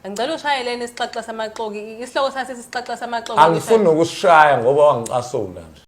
Angicela ushayeleni isixaxa samaxoki. Isihloko sase isixaxa samaxoki. Angifuni ukusishaya ngoba wangicasula nje.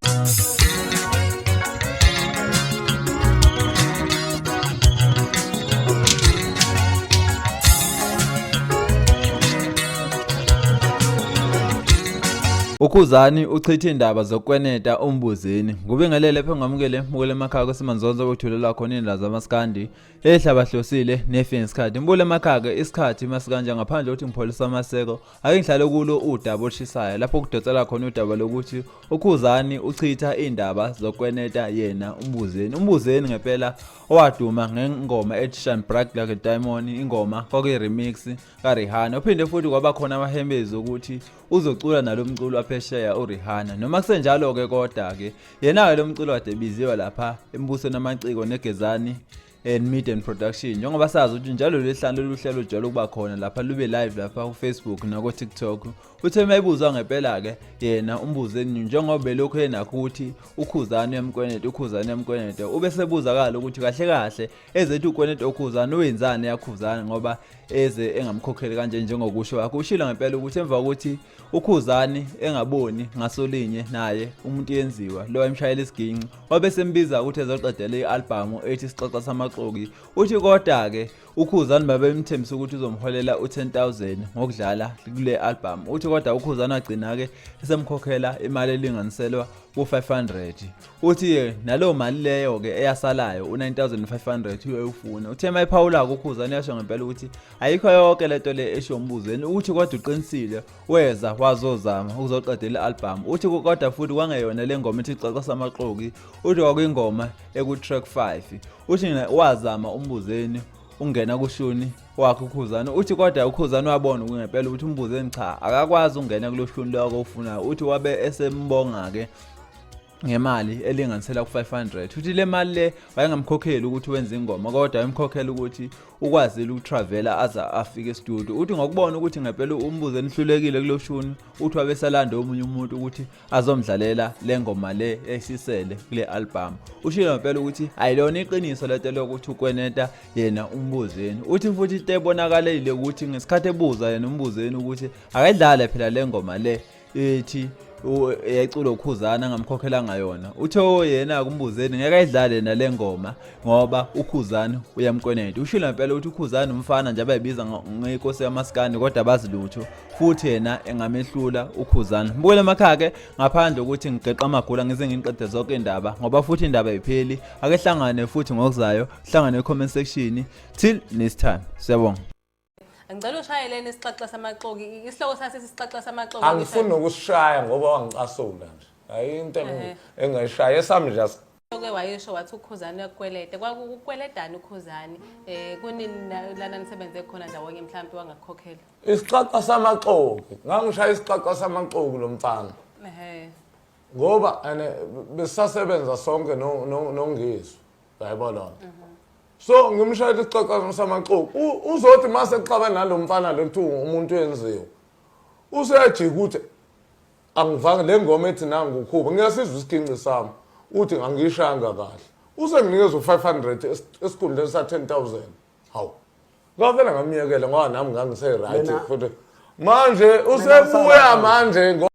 UKhuzani uchitha indaba zokweneta uMbuzeni. Ngubingelele lapho ngamukele mukele emakhaya Esimanzonzo wethulela khona indaba zaMaskand ehlabahlosile nefence card. Mbule emakhaya isikhathi masikanje ngaphandle ukuthi ngipholisa amaseko ake ngihlale kulo udaba olushisayo lapho kudotsela khona udaba lokuthi uKhuzani uchitha indaba zokweneta yena uMbuzeni. uMbuzeni ngempela owaduma ngengoma ethi Shine Bright Like a Diamond, ingoma kwake remix kaRihanna. Uphinde futhi kwaba khona amahembezi ukuthi uzocula nalomculo phesheya uRihanna. Noma kusenjalo ke kodwa ke yena lo mculo wade biziwe lapha embusweni amaciko neGezani and Media and Production. Njengoba sazi ukuthi njalo lehlalo luhlelo njalo kuba khona lapha lube live lapha ku Facebook na ku TikTok. Uthe mayibuzwa ngempela ke yena uMbuzeni njengoba lokho yenakho ukuthi uKhuzani yamkwenete ube sebuzakala ukuthi kahle kahle ezethi ukwenete uKhuzani wenzani yaKhuzani ngoba eze engamkhokheli kanje njengokusho wakho. Ushila ngempela ukuthi emva ukuthi uKhuzani engaboni ngasolinye naye umuntu yenziwa lo wayemshayela isiginci wabe sembiza ukuthi ezoqedela ialbum ethi isixaxa samaxoki. Uthi kodwa ke uKhuzani babemthembisa ukuthi uzomholela u10,000 ngokudlala kule album. Uthi kodwa uKhuzani agcina ke esemkhokhela imali elinganiselwa ku500. Uthi nalo mali leyo ke eyasalayo u9500 uyofuna. Uthe mayiphawula uKhuzani yasho ngempela ukuthi ayikho yonke lento le esho uMbuzeni. Uthi kodwa uqinisile weza wazozama ukuzoqedela album. Uthi kodwa futhi kwangeyona le ngoma ethi ixaxa samaxoki. Uthi kwakuyingoma eku track 5. Uthi wazama uMbuzeni ungena kushuni wakhe uKhuzani. Uthi kodwa uKhuzani wabona ngempela ukuthi uMbuzeni cha akakwazi ungena kuloshuni lokho ufunayo. Uthi wabe esembonga ke ngemali elinganisela ku500. Uthi le mali le wayengamkhokheli ukuthi wenze ingoma kodwa wayemkhokhela ukuthi ukwazile ukutravela aza afike e-studio. Uthi ngokubona ukuthi ngempela uMbuzeni hlulekile kuloshuni uthi wabesalanda omunye umuntu ukuthi azomdlalela le ngoma le esisele kule album. Ushilo ngempela ukuthi ayilona iqiniso lento lokuthi ukweneta yena uMbuzeni. Uthi futhi tebonakalile ukuthi ngesikhathi ebuza yena uMbuzeni ukuthi akayidlale phela le ngoma le ethi eyaculo uKhuzani angamkhokhela ngayona. Uthe yena kuMbuzeni ngeke ayidlale nale ngoma ngoba uKhuzani uyamkweneta. Ushilo ngempela ukuthi uKhuzani umfana nje abayibiza ngeinkosi yaMaskand kodwa bazilutho futhi yena engamehlula uKhuzani. Mbukele emakhaya ke ngaphandle ukuthi ngigeqa amagula ngize ngiqede zonke indaba ngoba futhi indaba ayipheli. Ake hlangane futhi ngokuzayo, hlangane e-comment section. Till next time. Siyabonga. Angicela ushayeleni isixaxa samaxoki. Isihloko sase isixaxa samaxoki. Angifuni ukusishaya ngoba wangicasula nje. Hayi into engayishaya esami nje ke wayesho wathi uKhuzani uyakweleta. Kwakukweledani uKhuzani? Kunini lana nisebenze khona ndawonye mhlawumbe wangakhokhela. isixaxa samaxoki. Ngangishaya isixaxa samaxoki lo mfana. Ngoba besasebenza sonke noNgizwe. Yayibona. So ngimshayela isixaxa samaxoki. Uzothi mase xaba nalo mfana lethu umuntu yenziwe. Useyajika ukuthi angivanga le ngoma ethi nangu uKhupha ngiyasizwa isiginci sami. Uthi angishanga kahle. Usenginikeza u500 esikhundleni sa10,000. Hawu. Ngavela ngamiyekela ngoba nami ngangise right futhi. Manje usebuya manje